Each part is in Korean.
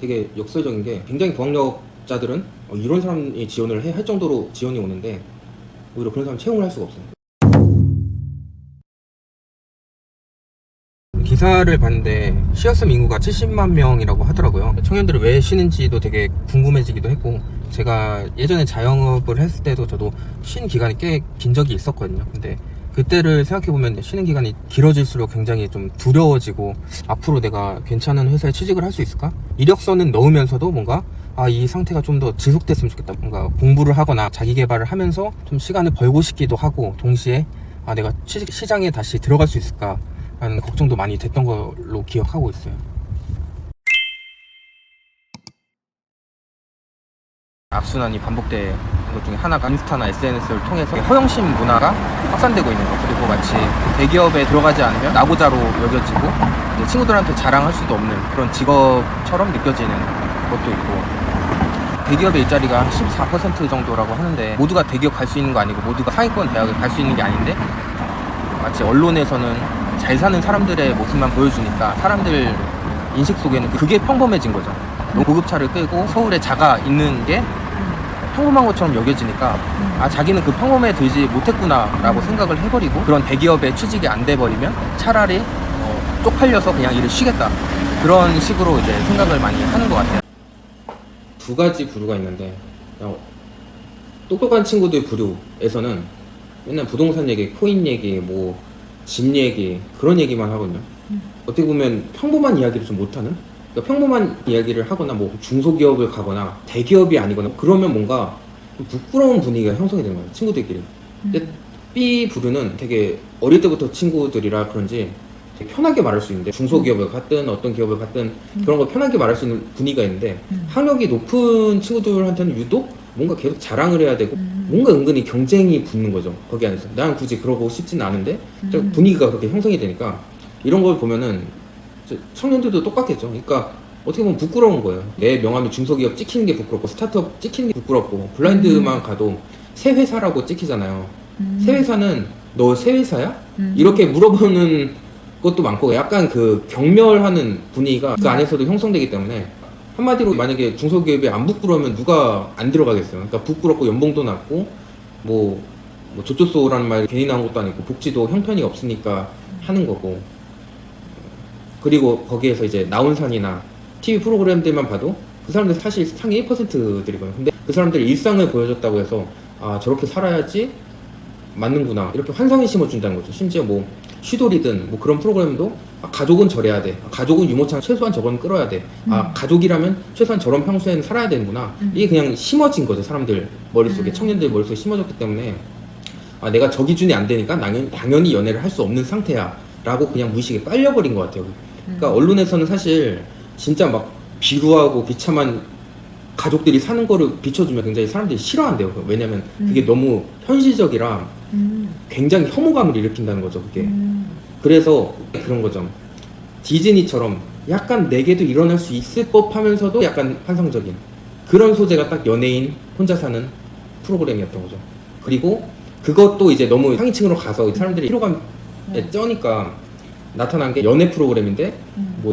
되게 역설적인 게 굉장히 고학력자들은 이런 사람이 지원을 할 정도로 지원이 오는데 오히려 그런 사람 채용을 할 수가 없어요. 기사를 봤는데 시어섬 인구가 70만 명이라고 하더라고요. 청년들이 왜 쉬는지도 되게 궁금해지기도 했고, 제가 예전에 자영업을 했을 때도 저도 쉬는 기간이 꽤 긴 적이 있었거든요. 근데 그때를 생각해보면 쉬는 기간이 길어질수록 굉장히 좀 두려워지고, 앞으로 내가 괜찮은 회사에 취직을 할 수 있을까? 이력서는 넣으면서도 뭔가 이 상태가 좀 더 지속됐으면 좋겠다. 뭔가 공부를 하거나 자기 개발을 하면서 좀 시간을 벌고 싶기도 하고, 동시에 내가 취직 시장에 다시 들어갈 수 있을까 라는 걱정도 많이 됐던 걸로 기억하고 있어요. 악순환이 반복되는 것 중에 하나가 인스타나 SNS를 통해서 허영심 문화가 확산되고 있는 것, 그리고 마치 대기업에 들어가지 않으면 나고자로 여겨지고 이제 친구들한테 자랑할 수도 없는 그런 직업처럼 느껴지는 것도 있고, 대기업의 일자리가 14% 정도라고 하는데 모두가 대기업 갈 수 있는 거 아니고 모두가 상위권 대학을 갈 수 있는 게 아닌데, 마치 언론에서는 잘 사는 사람들의 모습만 보여주니까 사람들 인식 속에는 그게 평범해진 거죠. 너무 고급차를 끌고 서울에 자가 있는 게 평범한 것처럼 여겨지니까 자기는 그 평범에 들지 못했구나 라고 생각을 해버리고, 그런 대기업에 취직이 안 돼버리면 차라리 쪽팔려서 그냥 일을 쉬겠다, 그런 식으로 이제 생각을 많이 하는 것 같아요. 두 가지 부류가 있는데, 똑똑한 친구들 부류에서는 맨날 부동산 얘기, 코인 얘기, 집 얘기, 그런 얘기만 하거든요. 어떻게 보면 평범한 이야기를 좀 못하는? 그러니까 평범한 이야기를 하거나 중소기업을 가거나 대기업이 아니거나 그러면 뭔가 부끄러운 분위기가 형성이 되는 거예요, 친구들끼리. 근데 B 부류는 되게 어릴 때부터 친구들이라 그런지 되게 편하게 말할 수 있는데, 중소기업을 갔든 어떤 기업을 갔든 그런 걸 편하게 말할 수 있는 분위기가 있는데, 학력이 높은 친구들한테는 유독 뭔가 계속 자랑을 해야 되고 뭔가 은근히 경쟁이 붙는 거죠, 거기 안에서. 난 굳이 그러고 싶진 않은데 분위기가 그렇게 형성이 되니까, 이런 걸 보면은 청년들도 똑같겠죠. 그러니까 어떻게 보면 부끄러운 거예요. 내 명함이 중소기업 찍히는 게 부끄럽고 스타트업 찍히는 게 부끄럽고, 블라인드만 가도 새 회사라고 찍히잖아요. 새 회사는 너 새 회사야? 이렇게 물어보는 것도 많고, 약간 그 경멸하는 분위기가 그 안에서도 형성되기 때문에, 한마디로 만약에 중소기업이 안 부끄러우면 누가 안 들어가겠어요. 그러니까 부끄럽고 연봉도 낮고 조조소라는 말이 괜히 나온 것도 아니고 복지도 형편이 없으니까 하는 거고, 그리고 거기에서 이제 나온산이나 TV 프로그램들만 봐도 그 사람들 사실 상위 1%들이거든요. 근데 그 사람들이 일상을 보여줬다고 해서 저렇게 살아야지 맞는구나 이렇게 환상을 심어준다는 거죠. 심지어 쉬돌이든 그런 프로그램도 가족은 저래야 돼, 가족은 유모차 최소한 저건 끌어야 돼, 가족이라면 최소한 저런 평소에는 살아야 되는구나, 이게 그냥 심어진 거죠. 사람들 머릿속에, 청년들 머릿속에 심어졌기 때문에 내가 저 기준이 안 되니까 당연히 연애를 할 수 없는 상태야 라고 그냥 무의식에 깔려버린 것 같아요. 그러니까 언론에서는 사실 진짜 비루하고 비참한 가족들이 사는 거를 비춰주면 굉장히 사람들이 싫어한대요. 왜냐면 그게 너무 현실적이라 굉장히 혐오감을 일으킨다는 거죠, 그게. 그래서 그런 거죠. 디즈니처럼 약간 내게도 일어날 수 있을 법 하면서도 약간 환상적인 그런 소재가 딱 연예인 혼자 사는 프로그램이었던 거죠. 그리고 그것도 이제 너무 상위층으로 가서 사람들이 피로감에 쩌니까 나타난 게 연애 프로그램인데,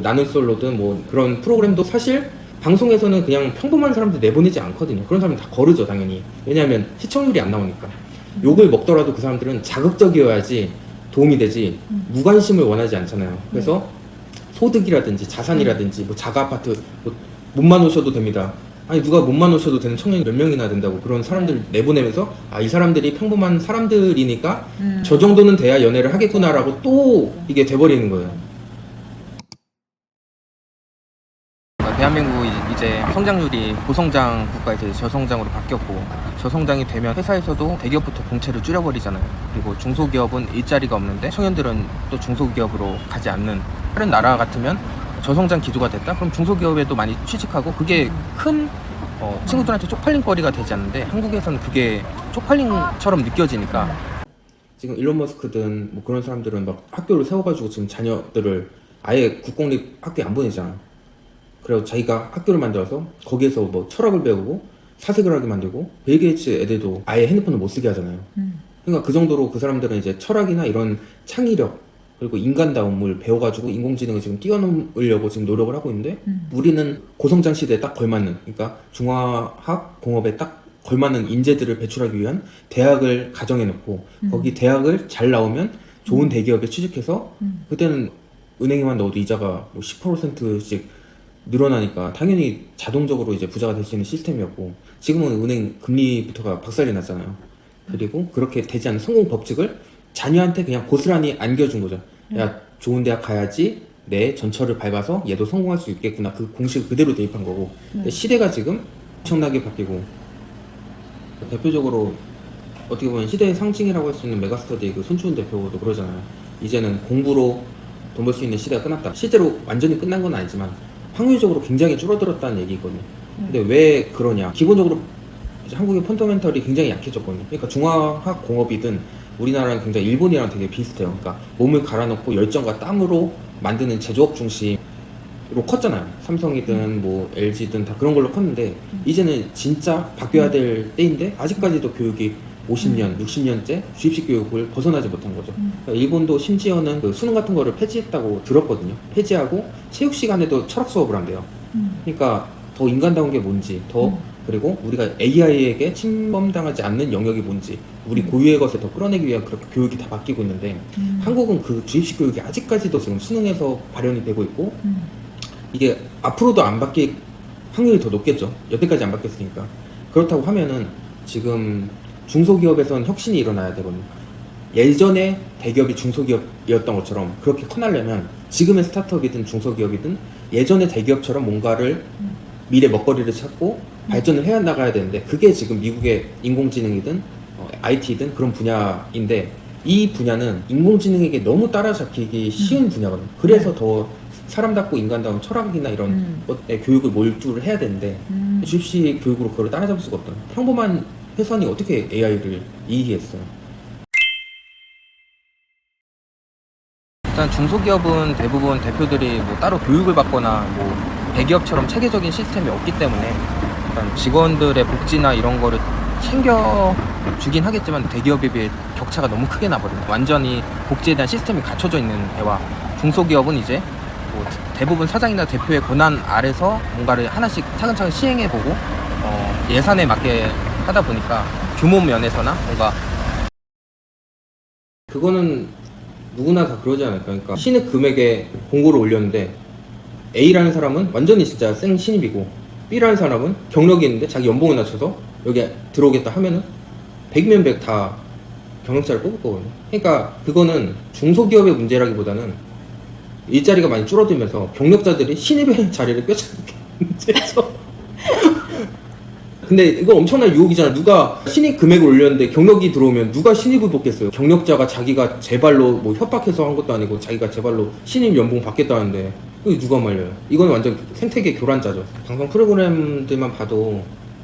나는 솔로든 그런 프로그램도 사실 방송에서는 그냥 평범한 사람들 내보내지 않거든요. 그런 사람은 다 거르죠, 당연히. 왜냐하면 시청률이 안 나오니까. 욕을 먹더라도 그 사람들은 자극적이어야지 도움이 되지 무관심을 원하지 않잖아요. 그래서 소득이라든지 자산이라든지 자가 아파트 몸만 오셔도 됩니다. 아니 누가 몸만 오셔도 되는 청년이 몇 명이나 된다고 그런 사람들 내보내면서 이 사람들이 평범한 사람들이니까 저 정도는 돼야 연애를 하겠구나라고 또 이게 돼버리는 거예요. 대한민국이 이제 성장률이 고성장 국가에서 저성장으로 바뀌었고, 저성장이 되면 회사에서도 대기업부터 공채를 줄여버리잖아요. 그리고 중소기업은 일자리가 없는데 청년들은 또 중소기업으로 가지 않는, 다른 나라 같으면 저성장 기조가 됐다? 그럼 중소기업에도 많이 취직하고 그게 큰 친구들한테 쪽팔린 거리가 되지 않는데, 한국에서는 그게 쪽팔림처럼 느껴지니까. 지금 일론 머스크든 그런 사람들은 학교를 세워가지고 지금 자녀들을 아예 국공립 학교에 안 보내잖아요. 그래서 자기가 학교를 만들어서 거기에서 철학을 배우고 사색을 하게 만들고, 빌 게이츠 애들도 아예 핸드폰을 못 쓰게 하잖아요. 그러니까 그 정도로 그 사람들은 이제 철학이나 이런 창의력, 그리고 인간다움을 배워가지고 인공지능을 지금 뛰어넘으려고 지금 노력을 하고 있는데 우리는 고성장 시대에 딱 걸맞는, 그러니까 중화학 공업에 딱 걸맞는 인재들을 배출하기 위한 대학을 가정해 놓고 거기 대학을 잘 나오면 좋은 대기업에 취직해서 그때는 은행에만 넣어도 이자가 뭐 10%씩 늘어나니까 당연히 자동적으로 이제 부자가 될 수 있는 시스템이었고, 지금은 은행 금리부터가 박살이 났잖아요. 그리고 그렇게 되지 않는 성공 법칙을 자녀한테 그냥 고스란히 안겨준 거죠. 야, 좋은 대학 가야지 내 전철을 밟아서 얘도 성공할 수 있겠구나. 그 공식을 그대로 대입한 거고. 근데 시대가 지금 엄청나게 바뀌고, 대표적으로 어떻게 보면 시대의 상징이라고 할 수 있는 메가스터디 그 손주훈 대표도 그러잖아요. 이제는 공부로 돈 벌 수 있는 시대가 끝났다. 실제로 완전히 끝난 건 아니지만 확률적으로 굉장히 줄어들었다는 얘기거든요. 근데 왜 그러냐? 기본적으로 이제 한국의 펀더멘털이 굉장히 약해졌거든요. 그러니까 중화학 공업이든 우리나라는 굉장히 일본이랑 되게 비슷해요. 그러니까 몸을 갈아넣고 열정과 땀으로 만드는 제조업 중심으로 컸잖아요. 삼성이든 뭐 LG든 다 그런 걸로 컸는데 이제는 진짜 바뀌어야 될 때인데 아직까지도 교육이 50년, 60년째 주입식 교육을 벗어나지 못한 거죠. 그러니까 일본도 심지어는 그 수능 같은 거를 폐지했다고 들었거든요. 폐지하고 체육 시간에도 철학 수업을 한대요. 그러니까 더 인간다운 게 뭔지, 더 그리고 우리가 AI에게 침범당하지 않는 영역이 뭔지, 우리 고유의 것을 더 끌어내기 위한 그렇게 교육이 다 바뀌고 있는데 한국은 그 주입식 교육이 아직까지도 지금 수능에서 발현이 되고 있고 이게 앞으로도 안 바뀔 확률이 더 높겠죠. 여태까지 안 바뀌었으니까. 그렇다고 하면은 지금 중소기업에서는 혁신이 일어나야 되거든요. 예전에 대기업이 중소기업이었던 것처럼 그렇게 커나려면 지금의 스타트업이든 중소기업이든 예전의 대기업처럼 뭔가를 미래 먹거리를 찾고 발전을 해 나가야 되는데 그게 지금 미국의 인공지능이든 IT든 그런 분야인데 이 분야는 인공지능에게 너무 따라잡히기 쉬운 분야거든요. 그래서 더 사람답고 인간다운 철학이나 이런 것에 교육을 몰두를 해야 되는데 주입식 교육으로 그걸 따라잡을 수가 없다. 평범한 회사니 어떻게 AI를 이기겠어요? 일단 중소기업은 대부분 대표들이 뭐 따로 교육을 받거나 뭐 대기업처럼 체계적인 시스템이 없기 때문에 일단 직원들의 복지나 이런 거를 챙겨주긴 하겠지만 대기업에 비해 격차가 너무 크게 나버려요. 완전히 복지에 대한 시스템이 갖춰져 있는 데와 중소기업은 이제 뭐 대부분 사장이나 대표의 권한 아래서 뭔가를 하나씩 차근차근 시행해보고 예산에 맞게 하다 보니까 규모 면에서나 뭔가 그거는 누구나 다 그러지 않을까. 그러니까 신입 금액에 공고를 올렸는데 A라는 사람은 완전히 진짜 생 신입이고 B라는 사람은 경력이 있는데 자기 연봉을 낮춰서 여기 들어오겠다 하면은 100이면 100 다 경력자를 뽑을 거거든요. 그러니까 그거는 중소기업의 문제라기보다는 일자리가 많이 줄어들면서 경력자들이 신입의 자리를 꿰차는 게 문제죠. 근데 이거 엄청난 유혹이잖아. 누가 신입 금액을 올렸는데 경력이 들어오면 누가 신입을 뽑겠어요. 경력자가 자기가 제 발로 뭐 협박해서 한 것도 아니고 자기가 제 발로 신입 연봉 받겠다는데 이거 누가 말려요. 이건 완전 생태계 교란자죠. 방송 프로그램들만 봐도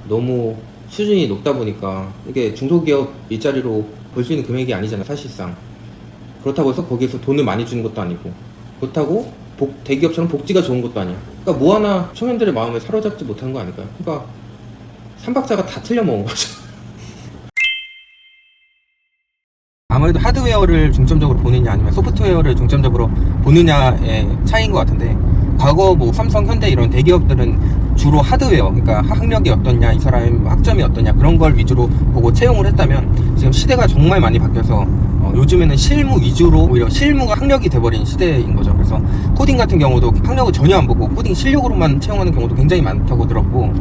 너무 수준이 높다 보니까 이게 중소기업 일자리로 볼 수 있는 금액이 아니잖아 사실상. 그렇다고 해서 거기에서 돈을 많이 주는 것도 아니고 그렇다고 대기업처럼 복지가 좋은 것도 아니야. 그러니까 뭐 하나 청년들의 마음을 사로잡지 못한 거 아닐까요? 그러니까 삼박자가 다 틀려 먹은 거죠. 아무래도 하드웨어를 중점적으로 보느냐 아니면 소프트웨어를 중점적으로 보느냐의 차이인 것 같은데 과거 뭐 삼성, 현대 이런 대기업들은 주로 하드웨어, 그러니까 학력이 어떠냐, 이 사람의 학점이 어떠냐 그런 걸 위주로 보고 채용을 했다면 지금 시대가 정말 많이 바뀌어서 요즘에는 실무 위주로 오히려 실무가 학력이 돼버린 시대인 거죠. 그래서 코딩 같은 경우도 학력을 전혀 안 보고 코딩 실력으로만 채용하는 경우도 굉장히 많다고 들었고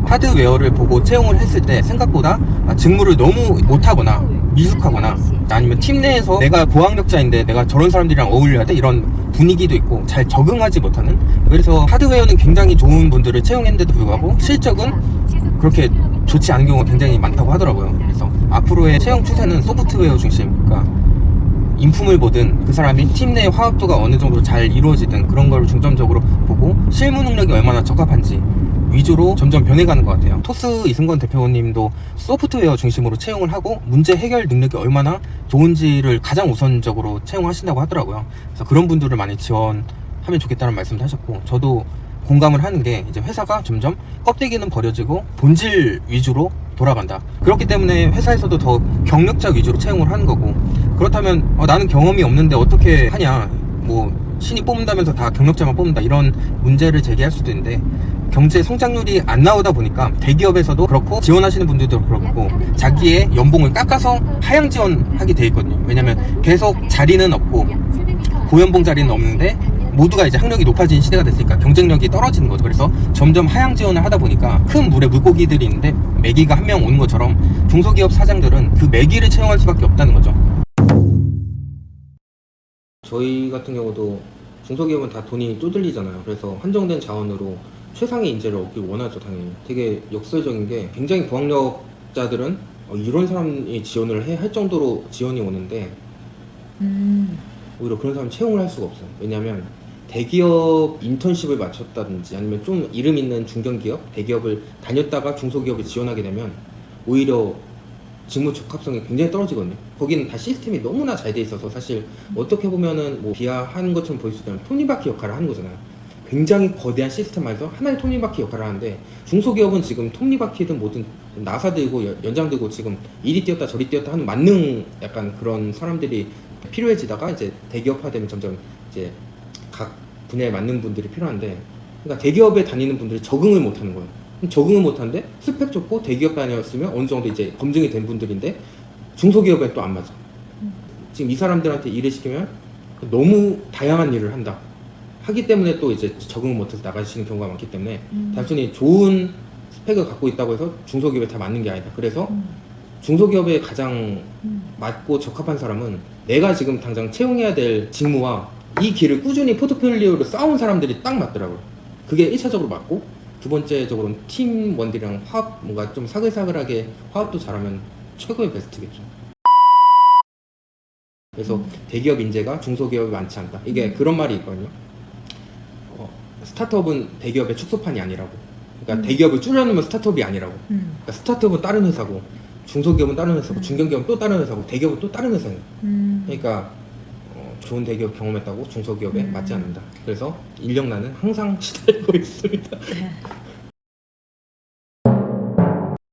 하드웨어를 보고 채용을 했을 때 생각보다 직무를 너무 못하거나 미숙하거나 아니면 팀 내에서 내가 고학력자인데 내가 저런 사람들이랑 어울려야 돼? 이런 분위기도 있고 잘 적응하지 못하는, 그래서 하드웨어는 굉장히 좋은 분들을 채용했는데도 불구하고 실적은 그렇게 좋지 않은 경우가 굉장히 많다고 하더라고요. 그래서 앞으로의 채용 추세는 소프트웨어 중심, 그러니까 인품을 보든 그 사람이 팀 내 화합도가 어느 정도 잘 이루어지든 그런 걸 중점적으로 보고 실무 능력이 얼마나 적합한지 위주로 점점 변해가는 것 같아요. 토스 이승건 대표님도 소프트웨어 중심으로 채용을 하고 문제 해결 능력이 얼마나 좋은지를 가장 우선적으로 채용하신다고 하더라고요. 그래서 그런 분들을 많이 지원하면 좋겠다는 말씀도 하셨고 저도 공감을 하는 게 이제 회사가 점점 껍데기는 버려지고 본질 위주로 돌아간다. 그렇기 때문에 회사에서도 더 경력자 위주로 채용을 하는 거고, 그렇다면 나는 경험이 없는데 어떻게 하냐, 뭐 신입 뽑는다면서 다 경력자만 뽑는다, 이런 문제를 제기할 수도 있는데, 경제 성장률이 안 나오다 보니까 대기업에서도 그렇고 지원하시는 분들도 그렇고 자기의 연봉을 깎아서 하향 지원하게 돼 있거든요. 왜냐면 계속 자리는 없고 고연봉 자리는 없는데 모두가 이제 학력이 높아진 시대가 됐으니까 경쟁력이 떨어지는 거죠. 그래서 점점 하향 지원을 하다 보니까 큰 물에 물고기들이 있는데 메기가 한 명 오는 것처럼 중소기업 사장들은 그 메기를 채용할 수밖에 없다는 거죠. 저희 같은 경우도 중소기업은 다 돈이 쪼들리잖아요. 그래서 한정된 자원으로 최상의 인재를 얻길 원하죠, 당연히. 되게 역설적인 게, 굉장히 고학력자들은 이런 사람이 지원을 해야 할 정도로 지원이 오는데 오히려 그런 사람 채용을 할 수가 없어요. 왜냐하면 대기업 인턴십을 마쳤다든지 아니면 좀 이름 있는 중견기업, 대기업을 다녔다가 중소기업에 지원하게 되면 오히려 직무 적합성이 굉장히 떨어지거든요. 거기는 다 시스템이 너무나 잘 돼 있어서 사실 어떻게 보면은 뭐 비하하는 것처럼 보일 수 있다면 톱니바퀴 역할을 하는 거잖아요. 굉장히 거대한 시스템 안에서 하나의 톱니바퀴 역할을 하는데, 중소기업은 지금 톱니바퀴든 뭐든 나사 들고 연장 들고 지금 이리 뛰었다 저리 뛰었다 하는 만능 약간 그런 사람들이 필요해지다가 이제 대기업화되면 점점 이제 각 분야에 맞는 분들이 필요한데, 그러니까 대기업에 다니는 분들이 적응을 못 하는 거예요. 적응을 못 하는데 스펙 좋고 대기업 다녔으면 어느 정도 이제 검증이 된 분들인데 중소기업에 또 안 맞아. 지금 이 사람들한테 일을 시키면 너무 다양한 일을 한다 하기 때문에 또 이제 적응을 못해서 나가시는 경우가 많기 때문에 단순히 좋은 스펙을 갖고 있다고 해서 중소기업에 다 맞는 게 아니다. 그래서 중소기업에 가장 맞고 적합한 사람은 내가 지금 당장 채용해야 될 직무와 이 길을 꾸준히 포트폴리오로 쌓은 사람들이 딱 맞더라고요. 그게 1차적으로 맞고, 두 번째적으로는 팀원들이랑 화합, 뭔가 좀 사글사글하게 화합도 잘하면 최고의 베스트겠죠. 그래서 대기업 인재가 중소기업에 많지 않다, 이게 그런 말이 있거든요. 스타트업은 대기업의 축소판이 아니라고. 그러니까 대기업을 줄여놓으면 스타트업이 아니라고. 그러니까 스타트업은 다른 회사고, 중소기업은 다른 회사고, 중견기업은 또 다른 회사고, 대기업은 또 다른 회사예요. 그러니까 좋은 대기업 경험했다고 중소기업에 맞지 않는다. 그래서 인력난은 항상 시달리고 있습니다.